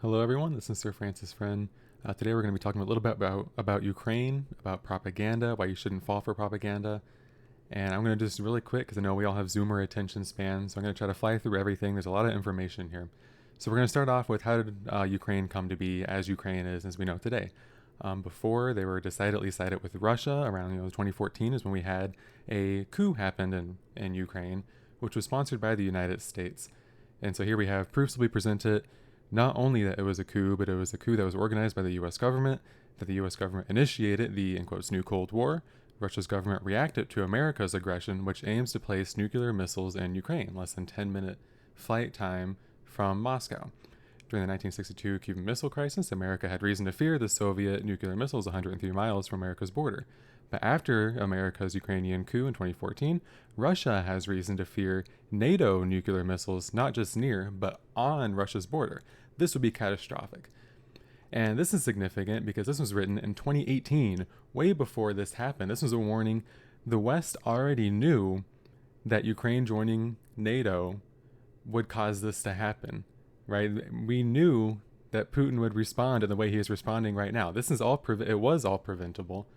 Hello, everyone. This is Sir Francis Friend. Today, we're going to be talking a little bit about Ukraine, about propaganda, why you shouldn't fall for propaganda. And I'm going to just really quick because I know we all have Zoomer attention spans, so I'm going to try to fly through everything. There's a lot of information here. So we're going to start off with how did Ukraine come to be as Ukraine is as we know today. Before they were decidedly sided with Russia around 2014 is when we had a coup happened in Ukraine, which was sponsored by the United States. And so here we have proofs will be presented not only that it was a coup, but it was a coup that was organized by the US government, that the US government initiated the, in quotes, new Cold War. Russia's government reacted to America's aggression, which aims to place nuclear missiles in Ukraine, less than 10-minute flight time from Moscow. During the 1962 Cuban Missile Crisis, America had reason to fear the Soviet nuclear missiles 103 miles from America's border. But after America's Ukrainian coup in 2014, Russia has reason to fear NATO nuclear missiles not just near, but on Russia's border. This would be catastrophic. And this is significant because this was written in 2018, way before this happened. This was a warning. The West already knew that Ukraine joining NATO would cause this to happen, right? We knew that Putin would respond in the way he is responding right now. This is all it was all preventable,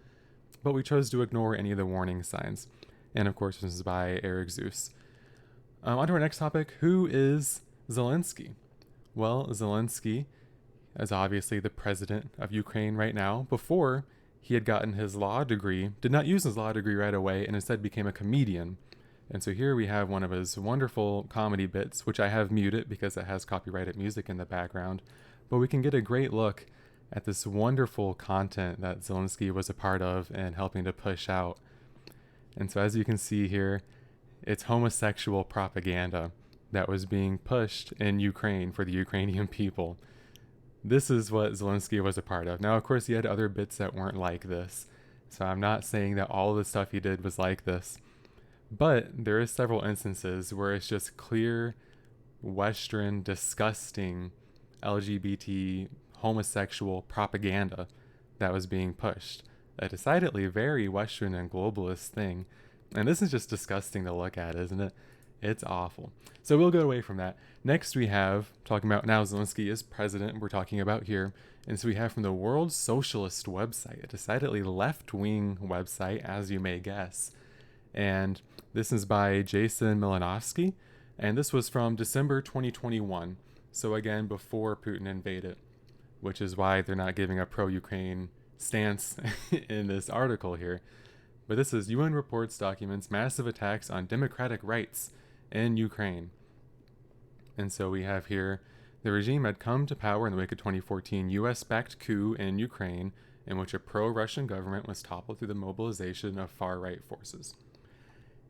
but we chose to ignore any of the warning signs. And of course, this is by Eric Zeus. On to our next topic. Who is Zelensky? Well, Zelensky is obviously the president of Ukraine right now. Before he had gotten his law degree, did not use his law degree right away, and instead became a comedian. And so here we have one of his wonderful comedy bits, which I have muted because it has copyrighted music in the background. But we can get a great look at this wonderful content that Zelensky was a part of and helping to push out. And so as you can see here, it's homosexual propaganda that was being pushed in Ukraine for the Ukrainian people. This is what Zelensky was a part of. Now, of course, he had other bits that weren't like this. So I'm not saying that all of the stuff he did was like this. But there is several instances where it's just clear, Western, disgusting LGBT homosexual propaganda that was being pushed. A decidedly very Western and globalist thing. And this is just disgusting to look at, isn't it? It's awful. So we'll go away from that. Next we have, talking about now Zelensky is president, we're talking about here. And so we have from the World Socialist website, a decidedly left-wing website, as you may guess. And this is by Jason Milanovsky. And this was from December 2021. So again, before Putin invaded, which is why they're not giving a pro-Ukraine stance in this article here. But this is UN reports documents massive attacks on democratic rights in Ukraine. And so we have here the regime had come to power in the wake of 2014 US-backed coup in Ukraine in which a pro-Russian government was toppled through the mobilization of far-right forces.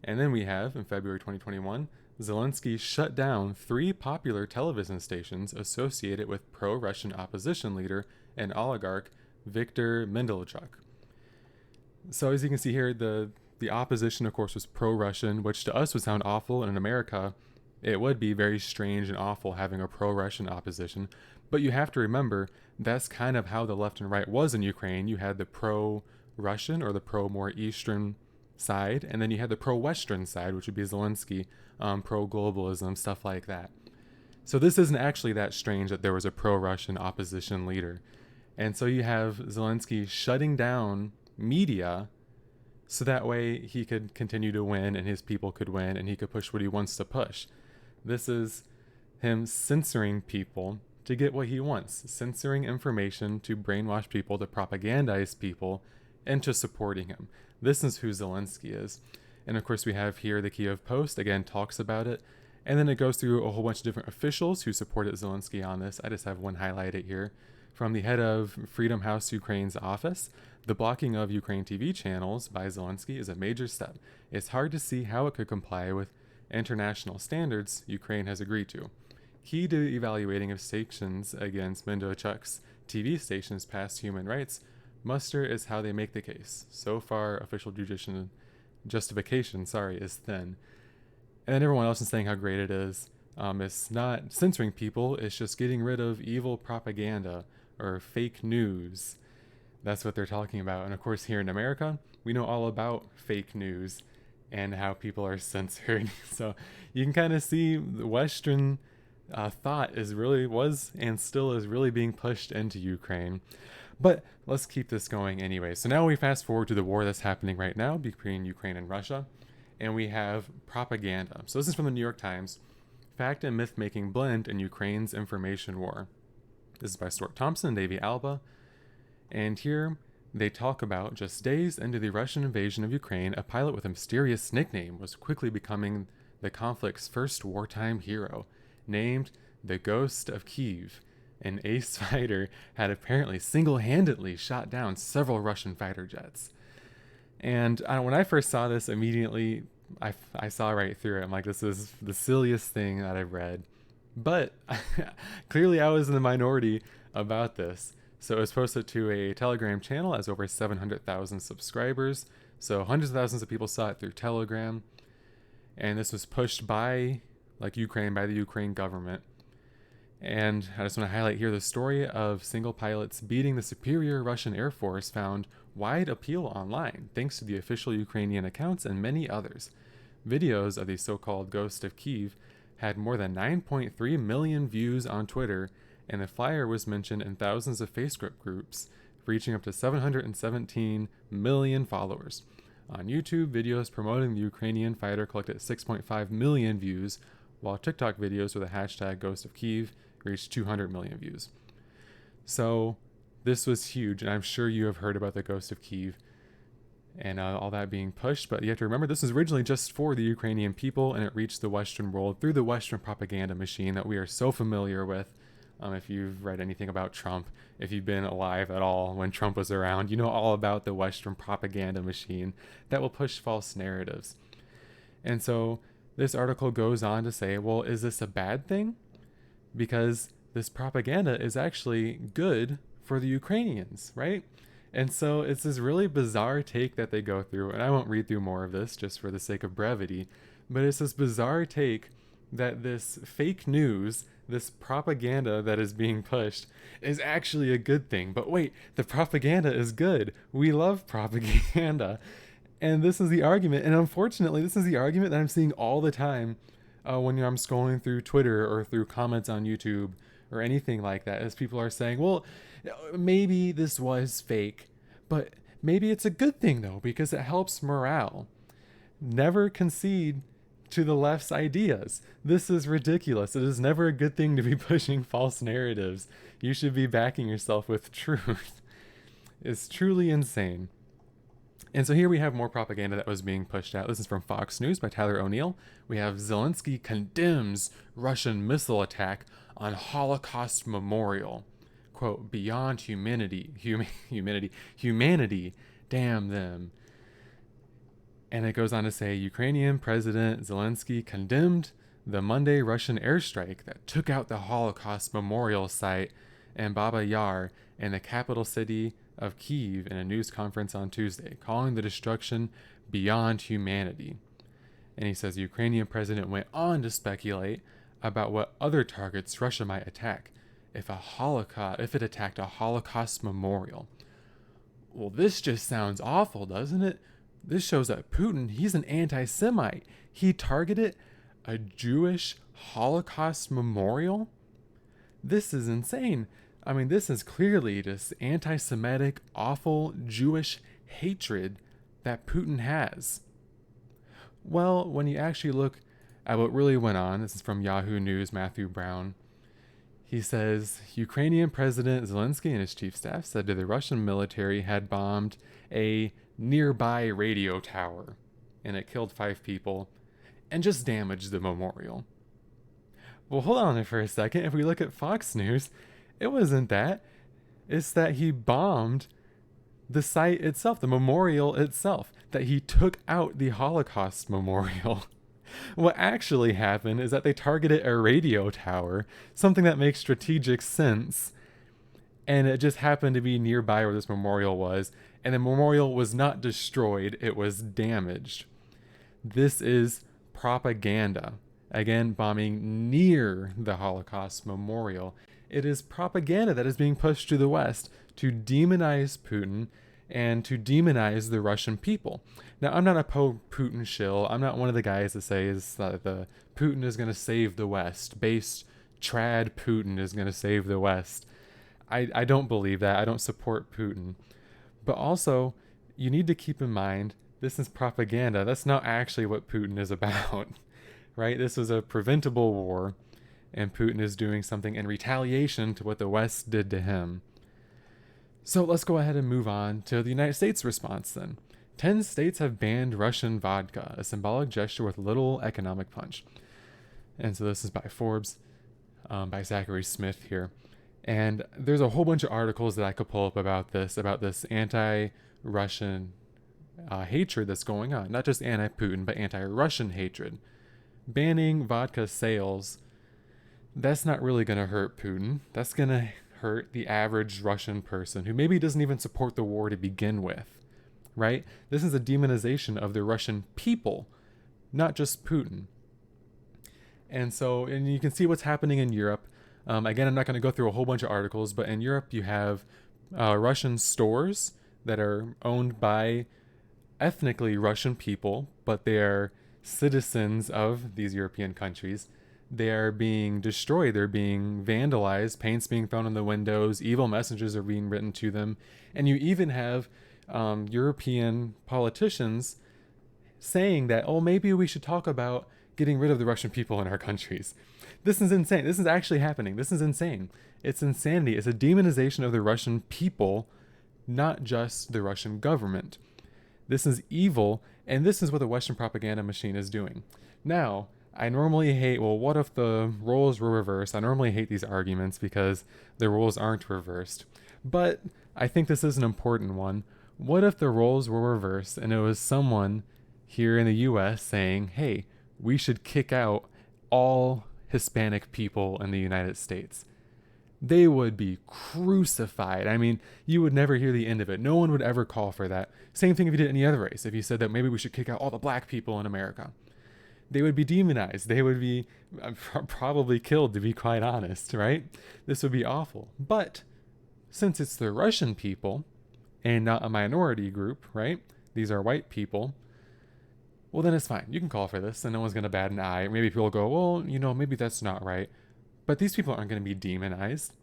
And then we have, in February 2021, Zelensky shut down 3 popular television stations associated with pro-Russian opposition leader and oligarch Viktor Mendelchuk. So as you can see here, the opposition, of course, was pro-Russian, which to us would sound awful, and in America, it would be very strange and awful having a pro-Russian opposition. But you have to remember, that's kind of how the left and right was in Ukraine. You had the pro-Russian or the pro-more Eastern side, and then you had the pro-Western side, which would be Zelensky, pro-globalism, stuff like that. So this isn't actually that strange that there was a pro-Russian opposition leader. And so you have Zelensky shutting down media so that way he could continue to win and his people could win and he could push what he wants to push. This is him censoring people to get what he wants, censoring information to brainwash people, to propagandize people into supporting him. This is who Zelensky is. And of course we have here the Kiev Post, again, talks about it. And then it goes through a whole bunch of different officials who supported Zelensky on this. I just have one highlighted here. From the head of Freedom House Ukraine's office, the blocking of Ukraine TV channels by Zelensky is a major step. It's hard to see how it could comply with international standards Ukraine has agreed to. Key to evaluating if sanctions against Mendelchuk's TV stations pass human rights muster is how they make the case. So far, official justification is thin. And then everyone else is saying how great it is. It's not censoring people, it's just getting rid of evil propaganda or fake news. That's what they're talking about. And of course, here in America, we know all about fake news and how people are censored. So you can kind of see the Western thought was and still is really being pushed into Ukraine. But let's keep this going anyway. So now we fast forward to the war that's happening right now between Ukraine and Russia, and we have propaganda. So this is from the New York Times. Fact and myth making blend in Ukraine's information war. This is by Stuart Thompson and Davey Alba. And here they talk about just days into the Russian invasion of Ukraine, a pilot with a mysterious nickname was quickly becoming the conflict's first wartime hero, named the Ghost of Kyiv. An ace fighter had apparently single-handedly shot down several Russian fighter jets. And when I first saw this, immediately I saw right through it. I'm like, this is the silliest thing that I've read. But clearly I was in the minority about this. So it was posted to a Telegram channel, has over 700,000 subscribers. So hundreds of thousands of people saw it through Telegram. And this was pushed by the Ukraine government. And I just want to highlight here the story of single pilots beating the superior Russian Air Force found wide appeal online, thanks to the official Ukrainian accounts and many others. Videos of the so-called Ghost of Kyiv had more than 9.3 million views on Twitter, and the flyer was mentioned in thousands of Facebook groups, reaching up to 717 million followers. On YouTube, videos promoting the Ukrainian fighter collected 6.5 million views, while TikTok videos with the hashtag Ghost of Kyiv reached 200 million views. So this was huge, and I'm sure you have heard about the Ghost of Kyiv and all that being pushed, but you have to remember this was originally just for the Ukrainian people, and it reached the Western world through the Western propaganda machine that we are so familiar with. If you've read anything about Trump, if you've been alive at all when Trump was around, you know all about the Western propaganda machine that will push false narratives. And so this article goes on to say, well, is this a bad thing? Because this propaganda is actually good for the Ukrainians, right? And so it's this really bizarre take that they go through, and I won't read through more of this just for the sake of brevity, but it's this bizarre take that this fake news, this propaganda that is being pushed, is actually a good thing. But wait, the propaganda is good. We love propaganda. And this is the argument, and unfortunately, this is the argument that I'm seeing all the time when I'm scrolling through Twitter or through comments on YouTube or anything like that, as people are saying, well, maybe this was fake, but maybe it's a good thing though, because it helps morale. Never concede to the left's ideas. This is ridiculous. It is never a good thing to be pushing false narratives. You should be backing yourself with truth. It's truly insane. And so here we have more propaganda that was being pushed out. This is from Fox News by Tyler O'Neill. We have Zelensky condemns Russian missile attack on Holocaust memorial. Quote, beyond humanity, damn them. And it goes on to say, Ukrainian President Zelensky condemned the Monday Russian airstrike that took out the Holocaust memorial site in Baba Yar in the capital city of Kyiv in a news conference on Tuesday, calling the destruction beyond humanity. And he says the Ukrainian president went on to speculate about what other targets Russia might attack if it attacked a Holocaust memorial. Well, this just sounds awful, doesn't it? This shows that Putin, he's an anti-Semite. He targeted a Jewish Holocaust memorial? This is insane. I mean, this is clearly just anti-Semitic, awful Jewish hatred that Putin has. Well, when you actually look at what really went on, this is from Yahoo News, Matthew Brown. He says, Ukrainian President Zelensky and his chief staff said that the Russian military had bombed a nearby radio tower, and it killed 5 people, and just damaged the memorial. Well, hold on there for a second. If we look at Fox News, it wasn't that. It's that he bombed the site itself, the memorial itself, that he took out the Holocaust memorial. What actually happened is that they targeted a radio tower, something that makes strategic sense, and it just happened to be nearby where this memorial was, and the memorial was not destroyed, it was damaged. This is propaganda. Again, bombing near the Holocaust memorial. It is propaganda that is being pushed to the West to demonize Putin and to demonize the Russian people. Now, I'm not a pro-Putin shill. I'm not one of the guys that says that Putin is going to save the West based trad Putin is going to save the West. I don't believe that. I don't support Putin. But also, you need to keep in mind this is propaganda. That's not actually what Putin is about, right? This was a preventable war, and Putin is doing something in retaliation to what the West did to him. So let's go ahead and move on to the United States response then. 10 states have banned Russian vodka, a symbolic gesture with little economic punch. And so this is by Forbes, by Zachary Smith here. And there's a whole bunch of articles that I could pull up about this anti-Russian hatred that's going on. Not just anti-Putin, but anti-Russian hatred. Banning vodka sales, that's not really going to hurt Putin. That's going to hurt the average Russian person who maybe doesn't even support the war to begin with, right? This is a demonization of the Russian people, not just Putin. And you can see what's happening in Europe. Again, I'm not going to go through a whole bunch of articles, but in Europe you have Russian stores that are owned by ethnically Russian people, but they are citizens of these European countries. They are being destroyed. They're being vandalized. Paint's being thrown in the windows. Evil messages are being written to them. And you even have European politicians saying that, oh, maybe we should talk about getting rid of the Russian people in our countries. This is insane. This is actually happening. This is insane. It's insanity. It's a demonization of the Russian people, not just the Russian government. This is evil, and this is what the Western propaganda machine is doing. Now, I normally hate, well, what if the roles were reversed? I normally hate these arguments because the roles aren't reversed. But I think this is an important one. What if the roles were reversed and it was someone here in the US saying, hey, we should kick out all Hispanic people in the United States? They would be crucified. I mean, you would never hear the end of it. No one would ever call for that. Same thing if you did any other race. If you said that maybe we should kick out all the black people in America, they would be demonized. They would be probably killed, to be quite honest, right? This would be awful. But since it's the Russian people and not a minority group, right? These are white people. Well, then it's fine. You can call for this and no one's going to bat an eye. Maybe people will go, well, maybe that's not right. But these people aren't going to be demonized.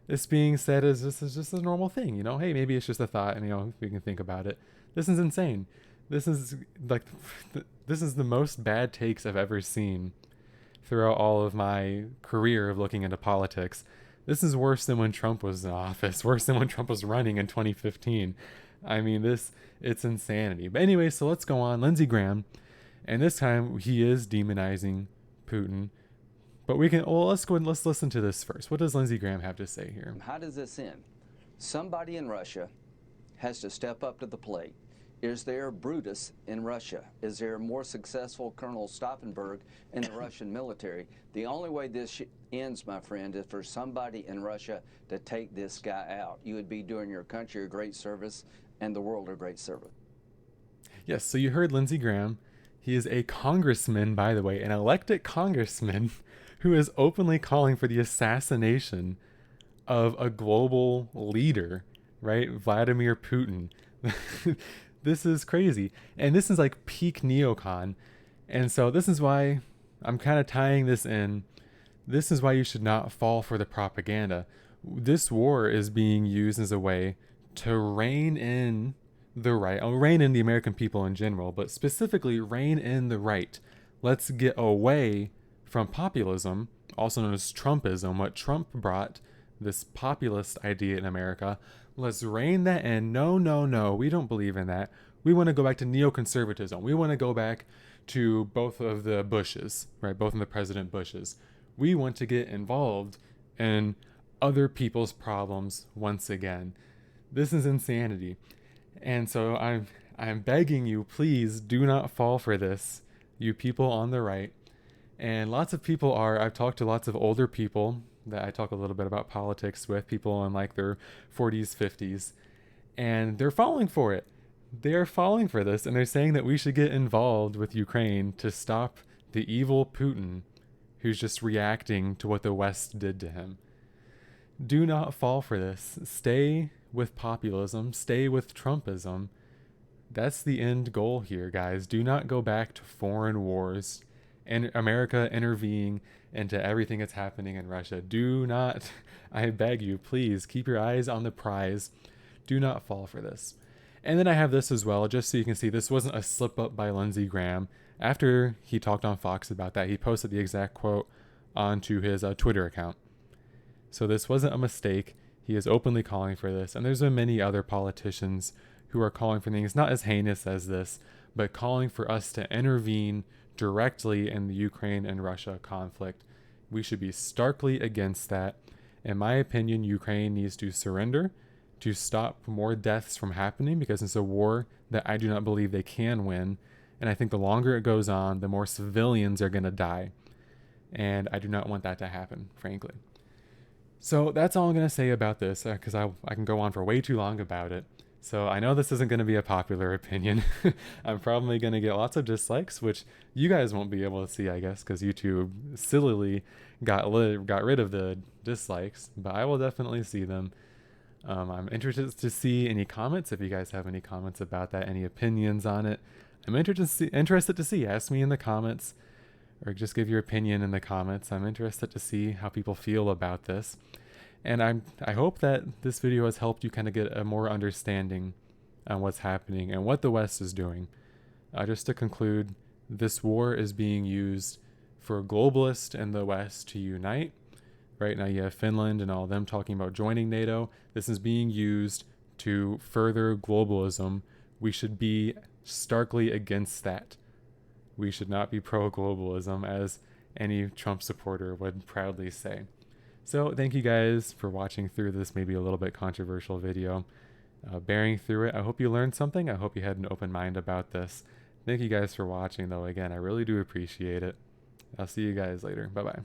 This being said is this is just a normal thing, hey, maybe it's just a thought and, we can think about it. This is insane. This is the most bad takes I've ever seen throughout all of my career of looking into politics. This is worse than when Trump was in office, worse than when Trump was running in 2015. I mean, it's insanity. But anyway, so let's go on. Lindsey Graham, and this time he is demonizing Putin. But let's go and let's listen to this first. What does Lindsey Graham have to say here? How does this end? Somebody in Russia has to step up to the plate. Is there Brutus in Russia? Is there a more successful Colonel Stauffenberg in the Russian military? The only way this ends, my friend, is for somebody in Russia to take this guy out. You would be doing your country a great service and the world a great service. Yes, so you heard Lindsey Graham. He is a congressman, by the way, an elected congressman who is openly calling for the assassination of a global leader, right? Vladimir Putin. This is crazy. And this is like peak neocon. And so this is why I'm kind of tying this in. This is why you should not fall for the propaganda. This war is being used as a way to rein in the right, rein in the American people in general, but specifically rein in the right. Let's get away from populism, also known as Trumpism, what Trump brought, this populist idea in America. Let's rein that in. No, we don't believe in that. We want to go back to neoconservatism. We want to go back to both of the Bushes, right? Both of the President Bushes. We want to get involved in other people's problems once again. This is insanity. And so I'm begging you, please do not fall for this, you people on the right. And lots of people I've talked to lots of older people that I talk a little bit about politics with, people in like their 40s, 50s, and they're falling for it. They're falling for this, and they're saying that we should get involved with Ukraine to stop the evil Putin who's just reacting to what the West did to him. Do not fall for this. Stay with populism. Stay with Trumpism. That's the end goal here, guys. Do not go back to foreign wars and America intervening into everything that's happening in Russia. Do not, I beg you, please keep your eyes on the prize. Do not fall for this. And then I have this as well, just so you can see this wasn't a slip up by Lindsey Graham. After he talked on Fox about that, he posted the exact quote onto his Twitter account. So this wasn't a mistake. He is openly calling for this. And there's been many other politicians who are calling for things not as heinous as this, but calling for us to intervene directly in the Ukraine and Russia conflict. We should be starkly against that. In my opinion, Ukraine needs to surrender to stop more deaths from happening, because it's a war that I do not believe they can win. And I think the longer it goes on, the more civilians are going to die. And I do not want that to happen, frankly. So that's all I'm going to say about this, because I can go on for way too long about it. So I know this isn't going to be a popular opinion. I'm probably going to get lots of dislikes, which you guys won't be able to see, I guess, because YouTube sillily got rid of the dislikes, but I will definitely see them. I'm interested to see any comments. If you guys have any comments about that, any opinions on it, I'm interested to see. Ask me in the comments, or just give your opinion in the comments. I'm interested to see how people feel about this. And I hope that this video has helped you kind of get a more understanding on what's happening and what the West is doing. Just to conclude, this war is being used for globalists in the West to unite. Right now you have Finland and all of them talking about joining NATO. This is being used to further globalism. We should be starkly against that. We should not be pro-globalism, as any Trump supporter would proudly say. So thank you guys for watching through this maybe a little bit controversial video, bearing through it. I hope you learned something. I hope you had an open mind about this. Thank you guys for watching, though. Again, I really do appreciate it. I'll see you guys later. Bye-bye.